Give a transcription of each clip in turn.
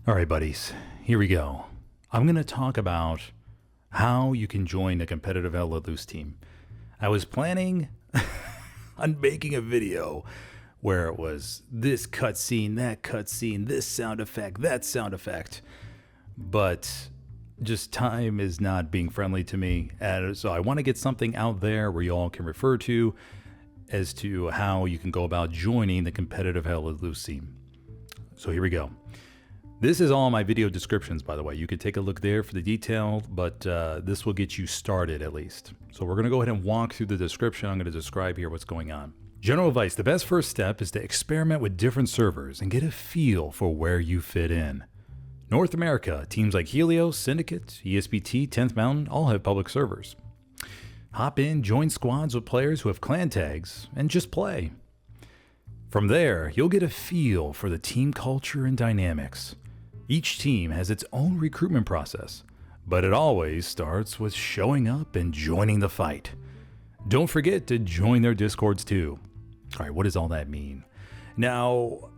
All right, buddies, here we go. I'm going to talk about how you can join a competitive Helios team. I was planning on making a video where it was this cutscene, that cutscene, this sound effect, that sound effect, but just time is not being friendly to me. And so I want to get something out there where you all can refer to as to how you can go about joining the competitive Helios team. So here we go. This is all my video descriptions, by the way. You could take a look there for the detail, but this will get you started at least. So we're going to go ahead and walk through the description. I'm going to describe here what's going on. General advice, the best first step is to experiment with different servers and get a feel for where you fit in. North America, teams like Helios, Syndicate, ESPT, 10th Mountain all have public servers. Hop in, join squads with players who have clan tags, and just play. From there, you'll get a feel for the team culture and dynamics. Each team has its own recruitment process, but it always starts with showing up and joining the fight. Don't forget to join their Discords too. All right, what does all that mean? Now,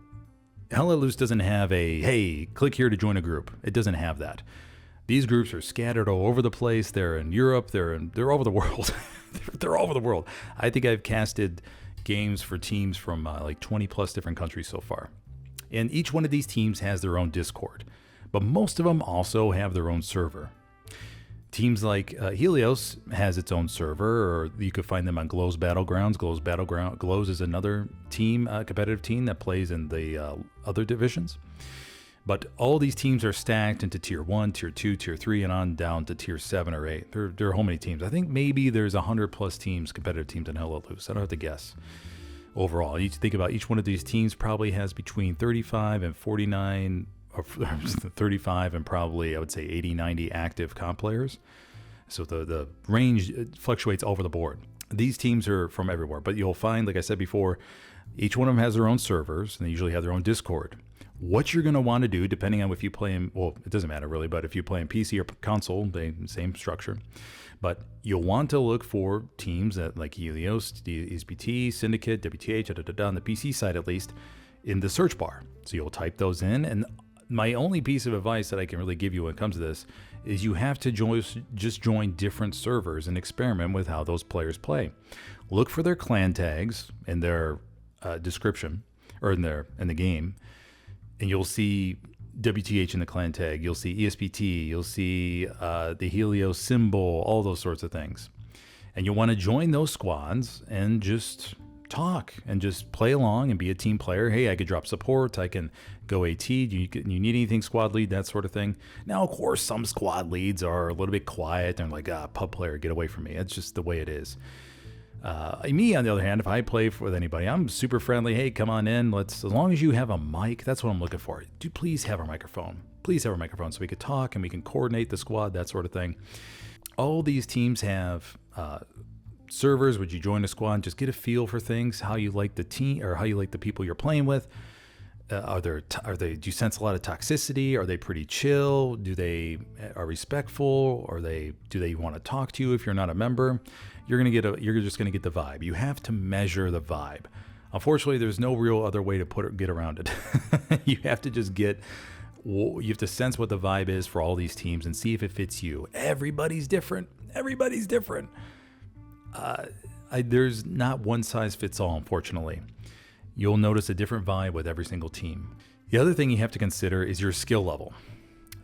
Helios doesn't have a, hey, click here to join a group. It doesn't have that. These groups are scattered all over the place. They're in Europe. They're all over the world. They're all over the world. I think I've casted games for teams from like 20 plus different countries so far. And each one of these teams has their own Discord, but most of them also have their own server. Teams like Helios has its own server, or you could find them on Glow's Battlegrounds. Glow's is another team, competitive team that plays in the other divisions. But all these teams are stacked into Tier 1, Tier 2, Tier 3, and on down to Tier 7 or 8. There are how many teams? I think maybe there's 100 plus teams, competitive teams in Helios. I don't have to guess. Overall, you think about each one of these teams probably has between 35 and 49, or 35 and probably, I would say, 80, 90 active comp players. So the range fluctuates over the board. These teams are from everywhere, but you'll find, like I said before, each one of them has their own servers, and they usually have their own Discord. What you're going to want to do, depending on if you play in, well, it doesn't matter really, but if you play in PC or console, same structure. But you'll want to look for teams that like Helios, ESPT, Syndicate, WTH, on the PC side at least, in the search bar. So you'll type those in. And my only piece of advice that I can really give you when it comes to this is you have to just join different servers and experiment with how those players play. Look for their clan tags in their description or in the game, and you'll see WTH in the clan tag, you'll see ESPT, you'll see the Helios symbol, all those sorts of things. And you'll want to join those squads and just talk and just play along and be a team player. Hey, I could drop support, I can go AT, you need anything, squad lead, that sort of thing. Now, of course, some squad leads are a little bit quiet and like, pub player, get away from me. That's just the way it is. Me, on the other hand, if I play with anybody, I'm super friendly. Hey, come on in. As long as you have a mic, that's what I'm looking for. Do please have a microphone. Please have a microphone so we could talk and we can coordinate the squad, that sort of thing. All these teams have servers. Would you join a squad and just get a feel for things, how you like the team or how you like the people you're playing with? Do you sense a lot of toxicity? Are they pretty chill? Do they are respectful? Do they want to talk to you if you're not a member? You're just gonna get the vibe. You have to measure the vibe. Unfortunately, there's no real other way to get around it. You have to just you have to sense what the vibe is for all these teams and see if it fits you. Everybody's different. There's not one size fits all, unfortunately. You'll notice a different vibe with every single team. The other thing you have to consider is your skill level.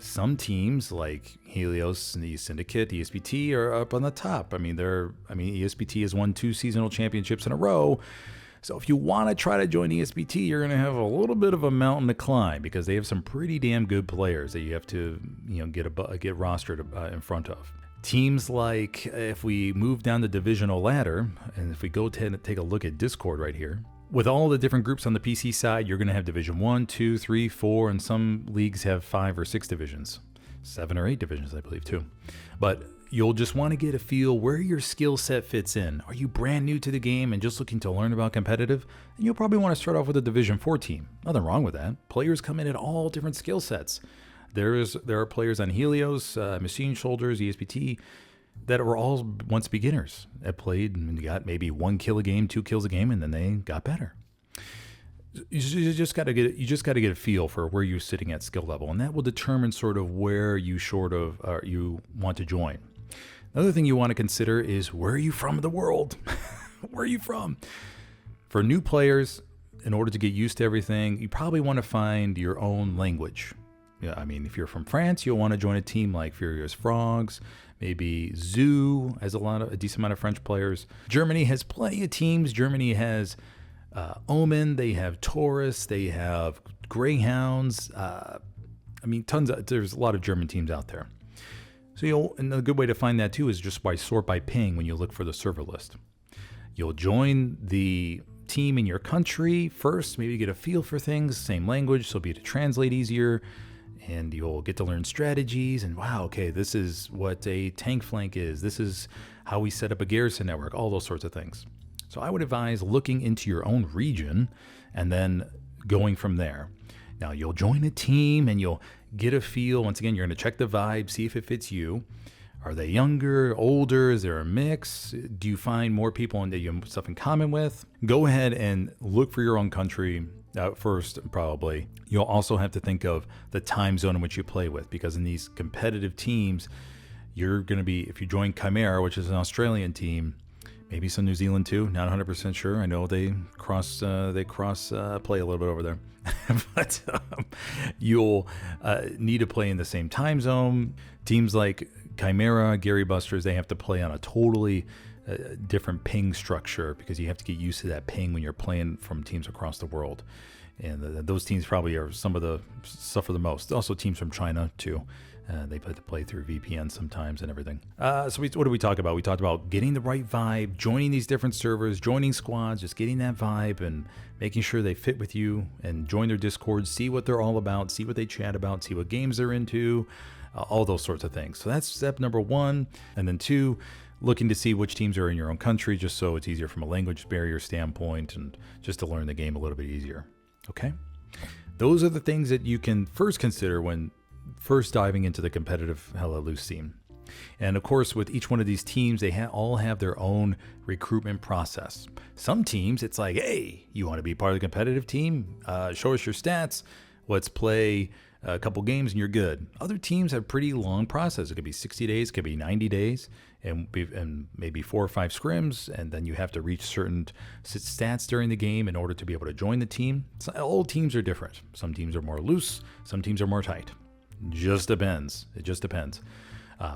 Some teams like Helios and the Syndicate, ESPT are up on the top. ESPT has won 2 seasonal championships in a row. So if you want to try to join ESPT, you're going to have a little bit of a mountain to climb because they have some pretty damn good players that you have to, get rostered in front of. Teams like, if we move down the divisional ladder, and if we go and take a look at Discord right here, with all the different groups on the PC side, you're going to have Division 1, 2, 3, 4, and some leagues have 5 or 6 divisions. 7 or 8 divisions, I believe, too. But you'll just want to get a feel where your skill set fits in. Are you brand new to the game and just looking to learn about competitive? And you'll probably want to start off with a Division 4 team. Nothing wrong with that. Players come in at all different skill sets. There are players on Helios, Machine Shoulders, ESPT, that were all once beginners that played and got maybe 1 kill a game, 2 kills a game, and then they got better. You just got to get a feel for where you're sitting at skill level, and that will determine sort of where you you want to join. Another thing you want to consider is, where are you from in the world? Where are you from? For new players, in order to get used to everything, you probably want to find your own language. Yeah, I mean, if you're from France, you'll want to join a team like Furious Frogs. Maybe Zoo has a decent amount of French players. Germany has plenty of teams. Germany has Omen. They have Taurus. They have Greyhounds. There's a lot of German teams out there. So and a good way to find that too is just by sort by ping when you look for the server list. You'll join the team in your country first, maybe get a feel for things, same language, so be able to translate easier, and you'll get to learn strategies, and wow, okay, this is what a tank flank is. This is how we set up a garrison network, all those sorts of things. So I would advise looking into your own region and then going from there. Now you'll join a team and you'll get a feel. Once again, you're going to check the vibe, see if it fits you. Are they younger, older? Is there a mix? Do you find more people that you have stuff in common with? Go ahead and look for your own country first, probably. You'll also have to think of the time zone in which you play with, because in these competitive teams, you're going to be, if you join Chimera, which is an Australian team, maybe some New Zealand too, not 100% sure. I know they cross play a little bit over there. But you'll need to play in the same time zone. Teams like Chimera, Gary Busters, they have to play on a totally different ping structure, because you have to get used to that ping when you're playing from teams across the world. And those teams probably are some of the suffer the most. Also teams from China too. They have to play through VPN sometimes and everything. So what did we talk about? We talked about getting the right vibe, joining these different servers, joining squads, just getting that vibe and making sure they fit with you, and join their Discord, see what they're all about, see what they chat about, see what games they're into, all those sorts of things. So that's step number 1. And then 2, looking to see which teams are in your own country, just so it's easier from a language barrier standpoint and just to learn the game a little bit easier. Okay? Those are the things that you can first consider when first diving into the competitive Hell Let Loose scene. And of course, with each one of these teams, they all have their own recruitment process. Some teams, it's like, hey, you want to be part of the competitive team? Show us your stats. Let's play a couple games and you're good. Other teams have pretty long process. It could be 60 days, it could be 90 days, and maybe 4 or 5 scrims, and then you have to reach certain stats during the game in order to be able to join the team. So all teams are different. Some teams are more loose, some teams are more tight. Just depends. It just depends.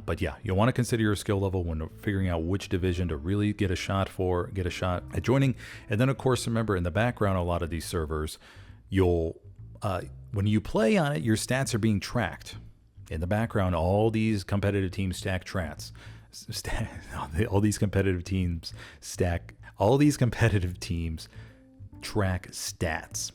But yeah, you'll want to consider your skill level when figuring out which division to really get a shot at joining. And then, of course, remember, in the background, a lot of these servers, when you play on it, your stats are being tracked. In the background, all these competitive teams stack trats. All these competitive teams track stats.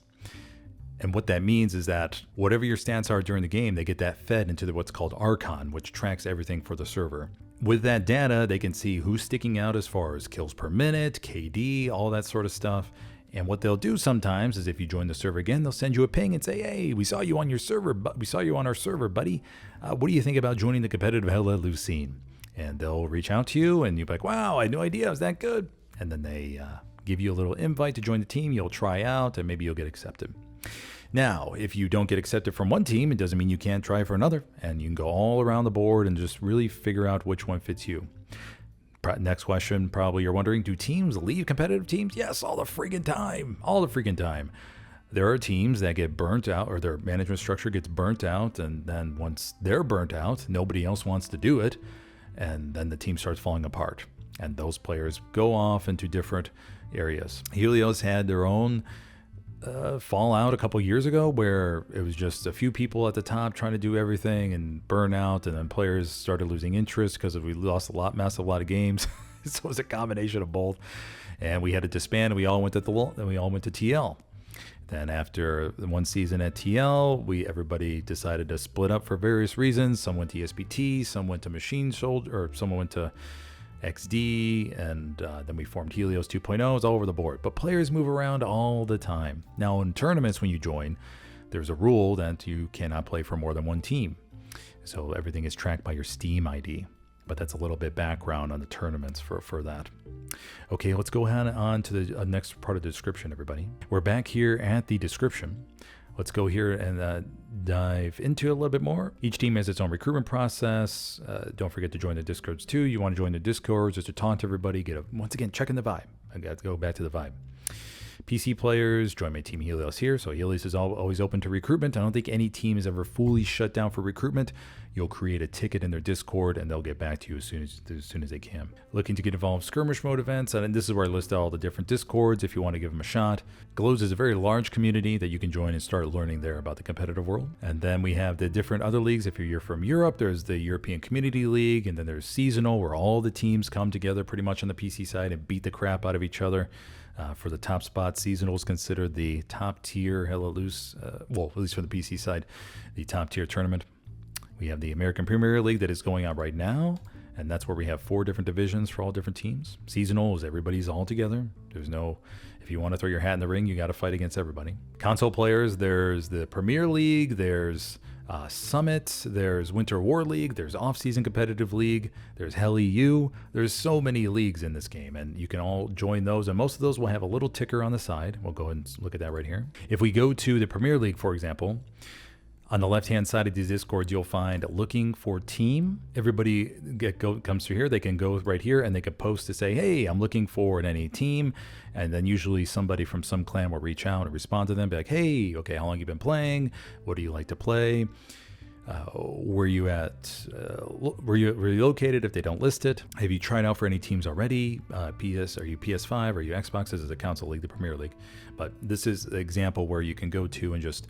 And what that means is that whatever your stats are during the game, they get that fed into what's called Archon, which tracks everything for the server. With that data, they can see who's sticking out as far as kills per minute, KD, all that sort of stuff. And what they'll do sometimes is, if you join the server again, they'll send you a ping and say, hey, we saw you on our server, buddy. What do you think about joining the competitive Hell Let Loose scene? And they'll reach out to you and you'll be like, wow, I had no idea I was that good. And then they give you a little invite to join the team. You'll try out and maybe you'll get accepted. Now, if you don't get accepted from one team, it doesn't mean you can't try for another, and you can go all around the board and just really figure out which one fits you. Next question, probably you're wondering, do teams leave competitive teams? Yes, all the freaking time. There are teams that get burnt out, or their management structure gets burnt out, and then once they're burnt out, nobody else wants to do it, and then the team starts falling apart, and those players go off into different areas. Helios had their own fallout a couple years ago, where it was just a few people at the top trying to do everything and burn out, and then players started losing interest because we lost a lot of games. So it was a combination of both, and we had to disband, and we all went to TL. Then after one season at TL, everybody decided to split up for various reasons. Some went to ESPT, some went to Machine Shoulder, or someone went to XD, and then we formed Helios 2.0. It's all over the board, but players move around all the time. Now in tournaments, when you join, there's a rule that you cannot play for more than one team, so everything is tracked by your Steam ID. But that's a little bit background on the tournaments for that. Okay, let's go ahead on to the next part of the description, everybody. We're back here at the description. Let's go here and dive into it a little bit more. Each team has its own recruitment process. Don't forget to join the Discords too. You want to join the Discords just to taunt everybody. Once again, checking the vibe. I got to go back to the vibe. PC players, join my team Helios here. So Helios is always open to recruitment. I don't think any team is ever fully shut down for recruitment. You'll create a ticket in their Discord and they'll get back to you as soon as they can. Looking to get involved in skirmish mode events, and this is where I list out all the different Discords if you want to give them a shot. Glows is a very large community that you can join and start learning there about the competitive world. And then we have the different other leagues. If you're from Europe, there's the European Community League, and then there's Seasonal, where all the teams come together pretty much on the PC side and beat the crap out of each other. For the top spot, Seasonal is considered the top tier hella loose, well, at least for the PC side, the top tier tournament. We have the American Premier League that is going on right now, and that's where we have 4 different divisions for all different teams. Seasonal is everybody's all together. There's no, if you want to throw your hat in the ring, you got to fight against everybody. Console players, there's the Premier League, there's Summit, there's Winter War League, there's Off-Season Competitive League, there's Hell EU. There's so many leagues in this game, and you can all join those, and most of those will have a little ticker on the side. We'll go ahead and look at that right here. If we go to the Premier League, for example, on the left-hand side of these Discords, you'll find looking for team. Everybody comes through here. They can go right here, and they can post to say, hey, I'm looking for any team. And then usually somebody from some clan will reach out and respond to them, be like, hey, okay, how long you been playing? What do you like to play? Where you at? Where you located if they don't list it? Have you tried out for any teams already? Are you PS5? Are you Xbox? This is a console league, the Premier League. But this is the example where you can go to and just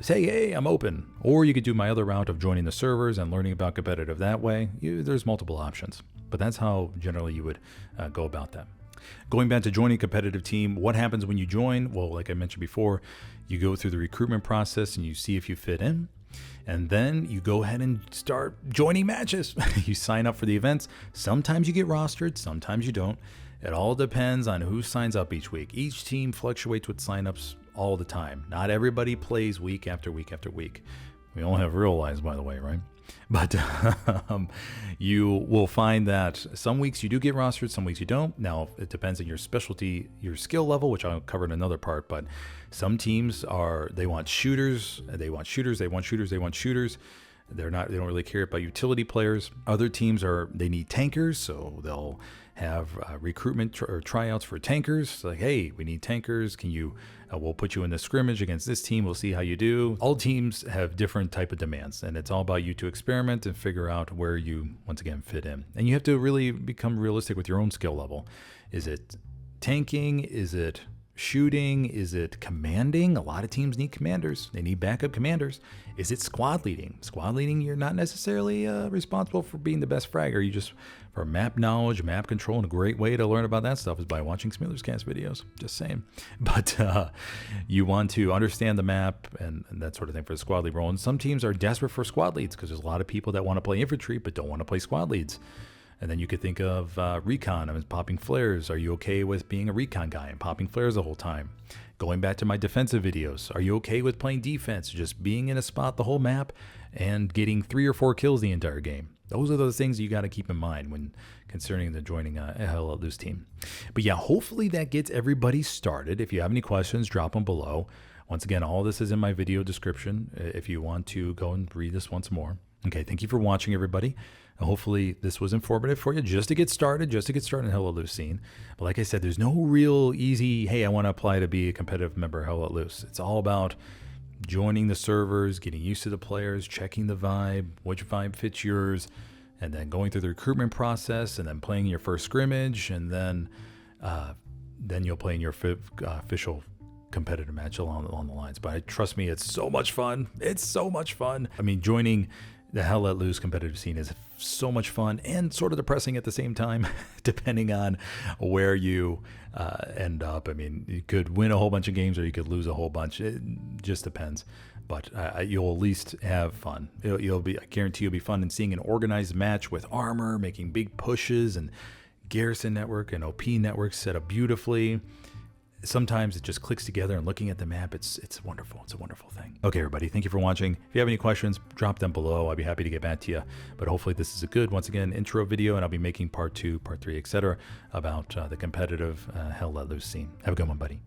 say, hey, I'm open. Or you could do my other route of joining the servers and learning about competitive that way. There's multiple options. But that's how generally you would go about that. Going back to joining a competitive team, what happens when you join? Well, like I mentioned before, you go through the recruitment process and you see if you fit in. And then you go ahead and start joining matches. You sign up for the events. Sometimes you get rostered, sometimes you don't. It all depends on who signs up each week. Each team fluctuates with signups all the time. Not everybody plays week after week after week. We all have real lives, by the way, right? But you will find that some weeks you do get rostered, some weeks you don't. Now, it depends on your specialty, your skill level, which I'll cover in another part. But some teams they want shooters, they want shooters. They don't really care about utility players. Other teams they need tankers, so they'll have recruitment or tryouts for tankers. It's like, hey, we need tankers. We'll put you in the scrimmage against this team. We'll see how you do. All teams have different type of demands, and it's all about you to experiment and figure out where you, once again, fit in. And you have to really become realistic with your own skill level. Is it tanking? Is it shooting? Is it commanding? A lot of teams need commanders. They need backup commanders. Is it squad leading? Squad leading, you're not necessarily responsible for being the best fragger. You just, for map knowledge, map control, and a great way to learn about that stuff is by watching SmithersCast videos. Just saying. But you want to understand the map and that sort of thing for the squad lead role. And some teams are desperate for squad leads because there's a lot of people that want to play infantry but don't want to play squad leads. And then you could think of recon. I mean, popping flares. Are you okay with being a recon guy and popping flares the whole time? Going back to my defensive videos. Are you okay with playing defense, just being in a spot the whole map and getting 3 or 4 kills the entire game? Those are the things you got to keep in mind when concerning joining a Hell Loose team. But yeah, hopefully that gets everybody started. If you have any questions, drop them below. Once again, all this is in my video description if you want to go and read this once more. Okay, thank you for watching, everybody. Hopefully this was informative for you just to get started in Hell Let Loose scene. But like I said, there's no real easy, hey, I want to apply to be a competitive member of Hell Let Loose. It's all about joining the servers, getting used to the players, checking the vibe, which vibe fits yours, and then going through the recruitment process, and then playing your first scrimmage, and then you'll play in your official competitive match along the lines. But trust me, it's so much fun. It's so much fun. I mean, joining the Hell Let Loose competitive scene is so much fun and sort of depressing at the same time, depending on where you end up. I mean, you could win a whole bunch of games or you could lose a whole bunch. It just depends. But you'll at least have fun. I guarantee you'll be fun in seeing an organized match with armor, making big pushes, and garrison network and OP network set up beautifully. sometimes it just clicks together, and looking at the map, it's wonderful. It's a wonderful thing. Okay, everybody, thank you for watching. If you have any questions, drop them below. I'd be happy to get back to you. But hopefully this is a good, once again, intro video, and I'll be making part 2, part 3, etc. about the competitive Hell Let Loose scene. Have a good one, buddy.